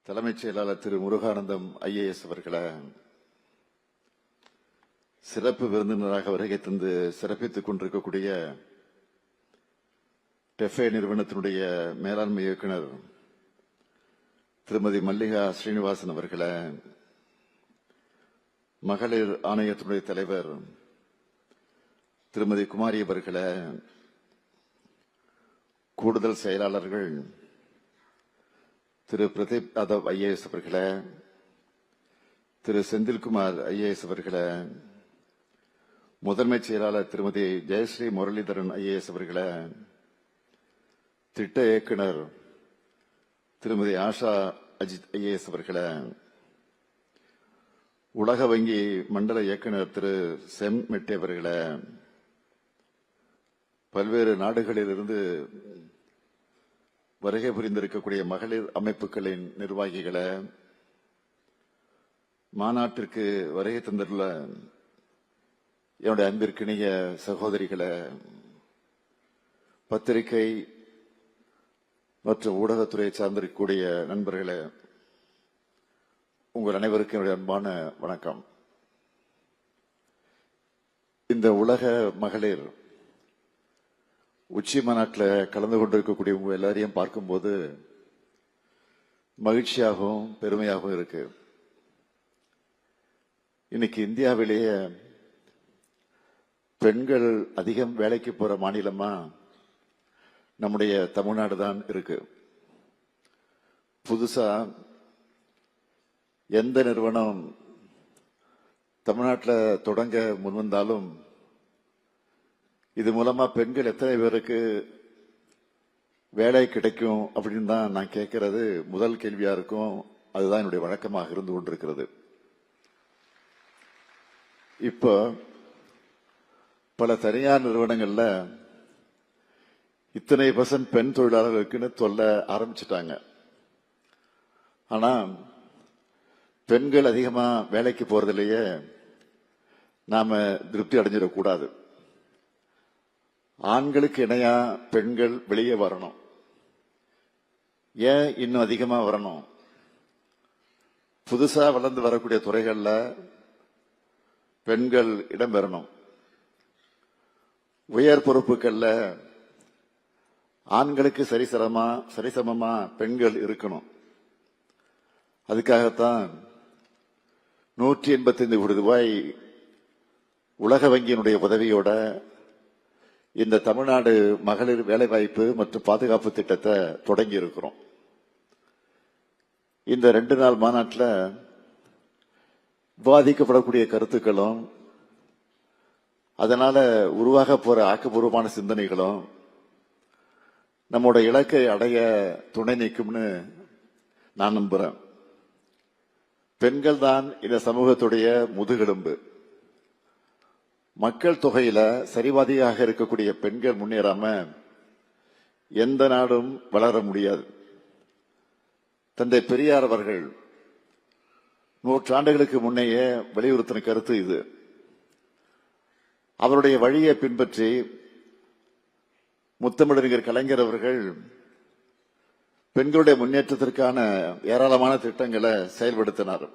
தலைமைச் செயலாளர் திரு முருகானந்தம் IAS அவர்களை சிறப்பு விருந்தினராக வருகை தந்து சிறப்பித்துக் கொண்டிருக்கக்கூடிய டெஃபே நிறுவனத்தினுடைய மேலாண்மை இயக்குனர் திருமதி மல்லிகா ஸ்ரீனிவாசன் அவர்களை, மகளிர் ஆணையத்தினுடைய தலைவர் திருமதி குமாரி அவர்களை, கூடுதல் செயலாளர்கள் திரு பிரதீப் யாதவ் IAS அவர்களை, திரு செந்தில்குமார் IAS அவர்களை, முதன்மை செயலாளர் திருமதி ஜெயஸ்ரீ முரளிதரன் IAS அவர்களை, திட்ட இயக்குனர் திருமதி ஆஷா அஜித் IAS அவர்களை, உலக வங்கி மண்டல இயக்குனர் திரு செம் மெட்டி அவர்களை, பல்வேறு நாடுகளிலிருந்து வருகை புரிந்திருக்கக்கூடிய மகளிர் அமைப்புகளின் நிர்வாகிகளை, மாநாட்டிற்கு வருகை தந்துள்ள என்னுடைய அன்பிற்கினிய சகோதரிகளை, பத்திரிகை மற்றும் ஊடகத்துறையை சார்ந்திருக்கக்கூடிய நண்பர்களே, உங்கள் அனைவருக்கும் என்னுடைய அன்பான வணக்கம். இந்த உலக மகளிர் உச்சி மாநாட்டில் கலந்து கொண்டிருக்கக்கூடிய உங்க எல்லாரையும் பார்க்கும்போது மகிழ்ச்சியாகவும் பெருமையாகவும் இருக்கு. இன்னைக்கு இந்தியாவிலேயே பெண்கள் அதிகம் வேலைக்கு போற மாநிலமா நம்முடைய தமிழ்நாடு தான் இருக்கு. புதுசா எந்த நிறுவனம் தமிழ்நாட்டில் தொடங்க முன்வந்தாலும் இது மூலமா பெண்கள் எத்தனை பேருக்கு வேலை கிடைக்கும் அப்படின்னு தான் நான் கேட்கறது முதல் கேள்வியா இருக்கும். அதுதான் என்னுடைய வழக்கமாக இருந்து கொண்டிருக்கிறது. இப்போ பல தனியார் நிறுவனங்கள்ல இத்தனை % பெண் தொழிலாளர்களுக்குன்னு சொல்ல ஆரம்பிச்சுட்டாங்க. ஆனா பெண்கள் அதிகமா வேலைக்கு போறதிலேயே நாம திருப்தி அடைஞ்சிடக்கூடாது. ஆண்களுக்கு இணையா பெண்கள் வெளியே வரணும். ஏன் இன்னும் அதிகமா வரணும்? புதுசா வளர்ந்து வரக்கூடிய துறைகள்ல பெண்கள் இடம்பெறணும். உயர் பொறுப்புகள்ல ஆண்களுக்கு சரிசமமா பெண்கள் இருக்கணும். அதுக்காகத்தான் 185 கோடி ரூபாய் உலக வங்கியினுடைய உதவியோட இந்த தமிழ்நாடு மகளிர் வேலைவாய்ப்பு மற்றும் பாதுகாப்பு திட்டத்தை தொடங்கி இருக்கிறோம். இந்த 2 நாள் மாநாட்டில் விவாதிக்கப்படக்கூடிய கருத்துக்களும் அதனால உருவாக போற ஆக்கப்பூர்வமான சிந்தனைகளும் நம்மோட இலக்கை அடைய துணை நிற்கும்னு நான் நம்புறேன். பெண்கள் தான் இந்த சமூகத்துடைய முதுகெலும்பு. மக்கள் தொகையில சரிவாதியாக இருக்கக்கூடிய பெண்கள் முன்னேறாம எந்த நாடும் வளர முடியாது. தந்தை பெரியார் அவர்கள் 100 ஆண்டுகளுக்கு முன்னையே வலியுறுத்தின கருத்து இது. அவருடைய வழியை பின்பற்றி முத்தமிழறிஞர் கலைஞர் அவர்கள் பெண்களுடைய முன்னேற்றத்திற்கான ஏராளமான திட்டங்களை செயல்படுத்தினார்.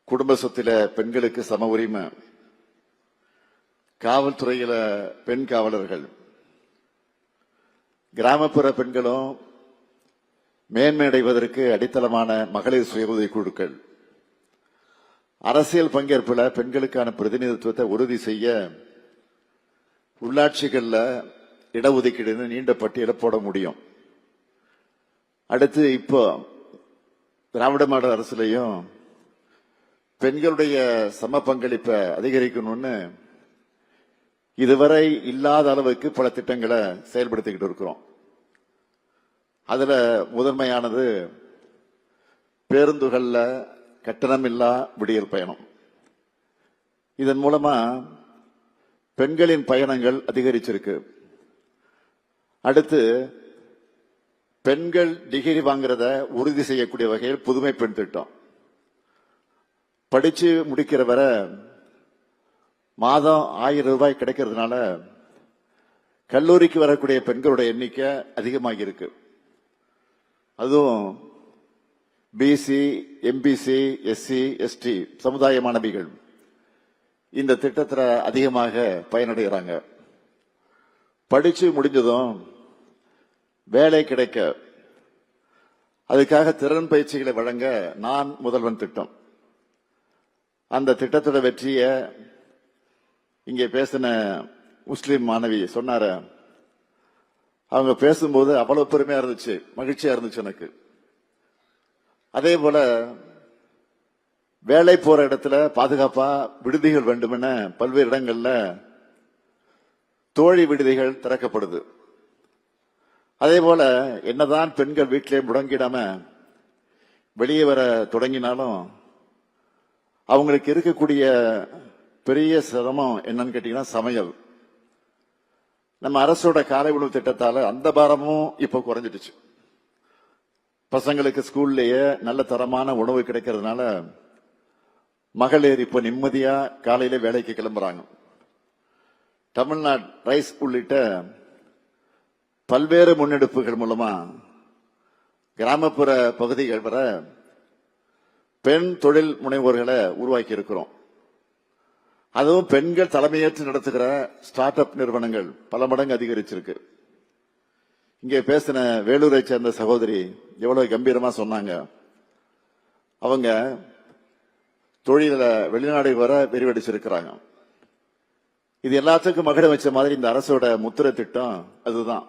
குடும்ப சொத்தில பெண்களுக்கு சம உரிமை, காவல்துறையில பெண் காவலர்கள், கிராமப்புற பெண்களும் மேன்மையடைவதற்கு அடித்தளமான மகளிர் சுய உதவி குழுக்கள், அரசியல் பங்கேற்புல பெண்களுக்கான பிரதிநிதித்துவத்தை உறுதி செய்ய உள்ளாட்சிகள்ல இடஒதுக்கீடுன்னு நீண்ட பட்டியலை போட முடியும். அடுத்து இப்போ திராவிட மாடல் அரசுலையும் பெண்களுடைய சம பங்களிப்பை அதிகரிக்கணும்னு இதுவரை இல்லாத அளவுக்கு பல திட்டங்களை செயல்படுத்திக்கிட்டு இருக்கிறோம். அதுல முதன்மையானது பேருந்துகள்ல கட்டணமில்லா விடியல் பயணம். இதன் மூலமா பெண்களின் பயணங்கள் அதிகரிச்சிருக்கு. அடுத்து பெண்கள் டிகிரி வாங்குறத உறுதி செய்யக்கூடிய வகையில் புதுமை பெண் திட்டம். படிச்சு முடிக்கிற வரை மாதம் 1000 ரூபாய் கிடைக்கிறதுனால கல்லூரிக்கு வரக்கூடிய பெண்களுடைய எண்ணிக்கை அதிகமாகி இருக்கு. அதுவும் பிசி, எம்பிசி, எஸ்சி, எஸ்டி சமுதாய மாணவிகள் இந்த திட்டத்தில் அதிகமாக பயனடைகிறாங்க. படிச்சு முடிஞ்சதும் வேலை கிடைக்க அதுக்காக திறன் பயிற்சிகளை வழங்க நான் முதல்வன் திட்டம். அந்த திட்டத்தோட வெற்றியை இங்கே பேசின முஸ்லிம் மாணவி சொன்னார. அவங்க பேசும்போது அவ்வளவு பெருமையா இருந்துச்சு, மகிழ்ச்சியா இருந்துச்சு எனக்கு. அதே போல வேலை போற இடத்துல பாதுகாப்பா விடுதிகள் வேண்டுமென பல்வேறு இடங்கள்ல தோழி விடுதிகள் திறக்கப்படுது. அதே போல என்னதான் பெண்கள் வீட்டிலே முடங்கிடாம வெளியே வர தொடங்கினாலும் அவங்களுக்கு இருக்கக்கூடிய பெரிய சிரமம் என்னன்னு கேட்டீங்கன்னா சமையல். நம்ம அரசோட காலை உணவு திட்டத்தால அந்த பாரமும் இப்ப குறைஞ்சிடுச்சு. பசங்களுக்கு ஸ்கூல்லேயே நல்ல தரமான உணவு கிடைக்கிறதுனால மகளிர் இப்ப நிம்மதியா காலையில வேலைக்கு கிளம்புறாங்க. தமிழ்நாடு ரைஸ் உள்ளிட்ட பல்வேறு முன்னெடுப்புகள் மூலமா கிராமப்புற பகுதிகள் வர பெண் தொழில் முனைவோர்களை உருவாக்கி இருக்கிறோம். அதுவும் பெண்கள் தலைமையேற்று நடத்துகிற ஸ்டார்ட் அப் நிறுவனங்கள் பல மடங்கு அதிகரிச்சிருக்கு. இங்கே பேசின வேலூரை சேர்ந்த சகோதரி எவ்வளவு கம்பீரமா சொன்னாங்க. அவங்க தொழில வெளிநாடு வர விரிவடைச்சிருக்கிறாங்க. இது எல்லாத்துக்கும் மகிழ வச்ச மாதிரி இந்த அரசோட முத்திரை திட்டம் அதுதான்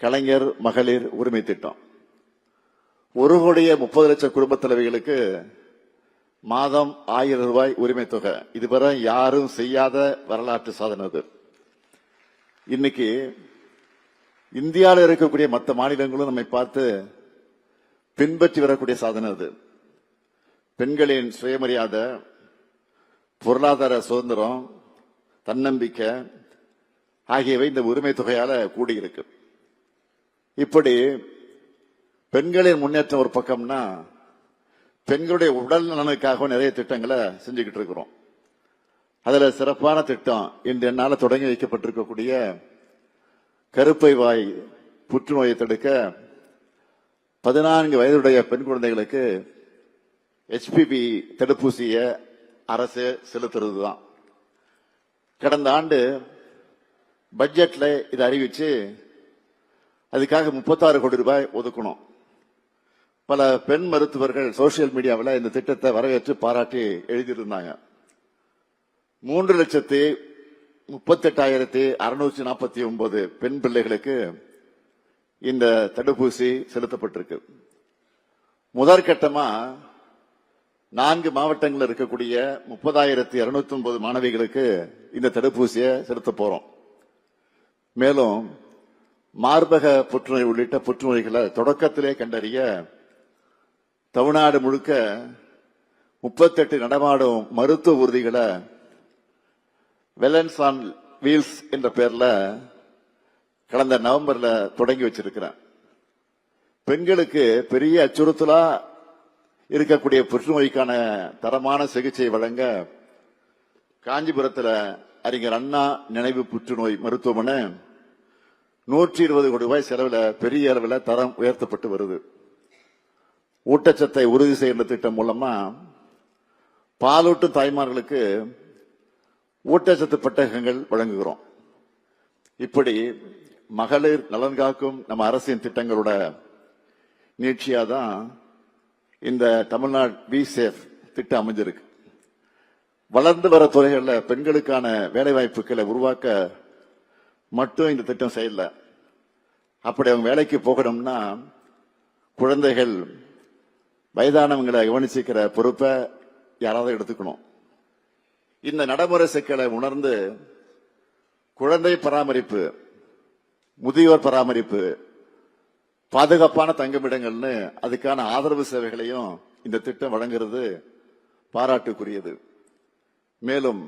கலைஞர் மகளிர் உரிமை திட்டம். 1,30,00,000 குடும்ப தலைவிகளுக்கு மாதம் 1000 ரூபாய் உரிமை தொகை. இதுவரை யாரும் செய்யாத வரலாற்று சாதனை அது. இன்னைக்கு இந்தியாவில் இருக்கக்கூடிய மற்ற மாநிலங்களும் நம்மை பார்த்து பின்பற்றி வரக்கூடிய சாதனை அது. பெண்களின் சுயமரியாதை, பொருளாதார சுதந்திரம், தன்னம்பிக்கை ஆகியவை இந்த உரிமை தொகையால கூடியிருக்கு. இப்படி பெண்களின் முன்னேற்றம் ஒரு பக்கம்னா பெண்களுடைய உடல் நலனுக்காக நிறைய திட்டங்களை செஞ்சுக்கிட்டு இருக்கிறோம். அதுல சிறப்பான திட்டம் இன்று என்னால தொடங்கி வைக்கப்பட்டிருக்கக்கூடிய கருப்பை வாய் புற்றுநோயை தடுக்க 14 வயதுடைய பெண் குழந்தைகளுக்கு HPV தடுப்பூசிய அரசு செலுத்துறதுதான். கடந்த ஆண்டு பட்ஜெட்ல இதை அறிவிச்சு அதுக்காக 36 கோடி ரூபாய் ஒதுக்கணும். பல பெண் மருத்துவர்கள் சோசியல் மீடியாவில் இந்த திட்டத்தை வரவேற்று பாராட்டி எழுதியிருந்தாங்க. 3,38,649 பெண் பிள்ளைகளுக்கு இந்த தடுப்பூசி செலுத்தப்பட்டிருக்கு. முதற்கட்டமா 4 மாவட்டங்களில் இருக்கக்கூடிய 30,209 மாணவிகளுக்கு இந்த தடுப்பூசியை செலுத்த போறோம். மேலும் மார்பக புற்றுநோய் உள்ளிட்ட புற்றுநோய்களை தொடக்கத்திலே கண்டறிய தமிழ்நாடு முழுக்க 38 நடமாடும் மருத்துவ ஊர்திகளை வெலன்ஸ் ஆன் வீல்ஸ் என்ற பெயர்ல கடந்த நவம்பர்ல தொடங்கி வச்சிருக்கிறேன். பெண்களுக்கு பெரிய அச்சுறுத்தலா இருக்கக்கூடிய புற்றுநோய்க்கான தரமான சிகிச்சை வழங்க காஞ்சிபுரத்தில் அறிஞர் அண்ணா நினைவு புற்றுநோய் மருத்துவமனை 120 கோடி ரூபாய் செலவில் பெரிய அளவில் தரம் உயர்த்தப்பட்டு வருது. ஊட்டச்சத்தை உறுதி செய்கிற திட்டம் மூலமா பாலூட்டும் தாய்மார்களுக்கு ஊட்டச்சத்து பெட்டகங்கள் வழங்குகிறோம். இப்படி மகளிர் நலன் காக்கும் நம்ம அரசின் திட்டங்களோட நீட்சியாதான் இந்த தமிழ்நாடு பி சேஃப் திட்டம் அமைஞ்சிருக்கு. வளர்ந்து வர துறைகளில் பெண்களுக்கான வேலை வாய்ப்புகளை உருவாக்க மட்டும் இந்த திட்டம் செய்யல. அப்படி அவங்க வேலைக்கு போகணும்னா குழந்தைகள் வயதானவங்களை கவனிச்சுக்கிற பொறுப்பை யாராவது எடுத்துக்கணும். இந்த நடைமுறை சிக்கலை உணர்ந்து குழந்தை பராமரிப்பு, முதியோர் பராமரிப்பு, பாதுகாப்பான தங்குமிடங்கள்னு அதுக்கான ஆதரவு சேவைகளையும் இந்த திட்டம் வழங்குறது பாராட்டுக்குரியது. மேலும்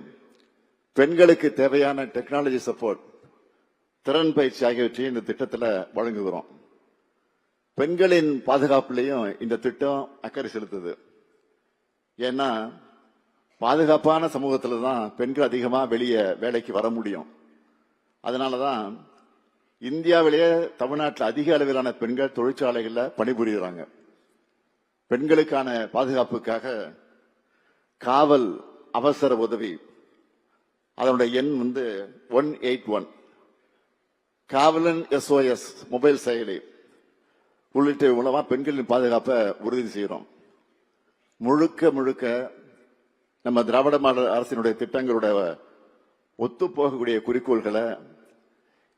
பெண்களுக்கு தேவையான டெக்னாலஜி சப்போர்ட், திறன் பயிற்சி ஆகியவற்றையும் இந்த திட்டத்தில் வழங்குகிறோம். பெண்களின் பாதுகாப்புலையும் இந்த திட்டம் அக்கறை செலுத்துது. ஏன்னா பாதுகாப்பான சமூகத்துல தான் பெண்கள் அதிகமா வெளியே வேலைக்கு வர முடியும். அதனாலதான் இந்தியாவிலேயே தமிழ்நாட்டில் அதிக அளவிலான பெண்கள் தொழிற்சாலைகள்ல பணிபுரிகிறாங்க. பெண்களுக்கான பாதுகாப்புக்காக காவல் அவசர உதவி, அதனுடைய எண் 181, காவலன் SOS மொபைல் செயலி உள்ளிட்ட மூலமா பெண்களின் பாதுகாப்பை உறுதி செய்யறோம். முழுக்க முழுக்க நம்ம திராவிட மாடல் அரசினுடைய திட்டங்களோட ஒத்து போகக்கூடிய குறிக்கோள்களை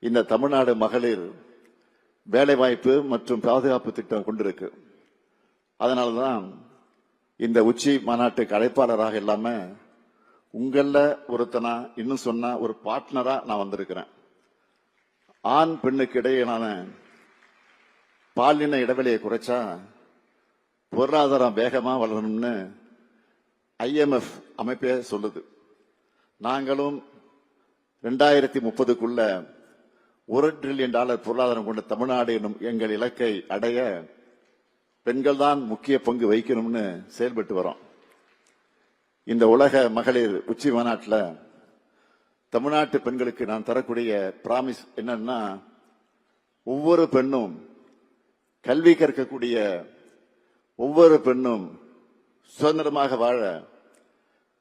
இந்த தமிழ்நாடு மகளிர் வேலைவாய்ப்பு மற்றும் பாதுகாப்பு திட்டம் கொண்டிருக்கு. அதனாலதான் இந்த உச்சி மாநாட்டுக்கு அழைப்பாளராக இல்லாம உங்கள ஒருத்தனா, இன்னும் சொன்னா ஒரு பார்ட்னரா நான் வந்திருக்கிறேன். ஆண் பெண்ணுக்கு இடையிலான பாலின இடைவெளியை குறைச்சா பொருளாதாரம் வேகமா வளரணும்னு IMF அமைப்பே சொல்லுது. நாங்களும் 2030க்குள்ள $1 டிரில்லியன் பொருளாதாரம் கொண்ட தமிழ்நாடு என்னும் எங்கள் இலக்கை அடைய பெண்கள் தான் முக்கிய பங்கு வகிக்கணும்னு செயல்பட்டு வரோம். இந்த உலக மகளிர் உச்சி மாநாட்டில் தமிழ்நாட்டு பெண்களுக்கு நான் தரக்கூடிய பிராமிஸ் என்னன்னா, ஒவ்வொரு பெண்ணும் கல்வி கற்கக்கூடிய ஒவ்வொரு பெண்ணும் சுதந்திரமாக வாழ,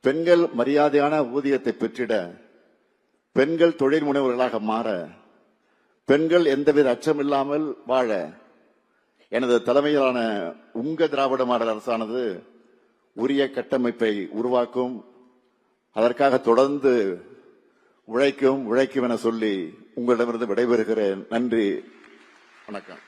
பெண்கள் மரியாதையான ஊதியத்தை பெற்றிட, பெண்கள் தொழில் முனைவர்களாக மாற, பெண்கள் எந்தவித அச்சமில்லாமல் வாழ எனது தலைமையிலான உங்க திராவிட மாடல் அரசானது உரிய கட்டமைப்பை உருவாக்கும். அதற்காக தொடர்ந்து உழைக்கும் என சொல்லி உங்களிடமிருந்து விடைபெறுகிறேன். நன்றி, வணக்கம்.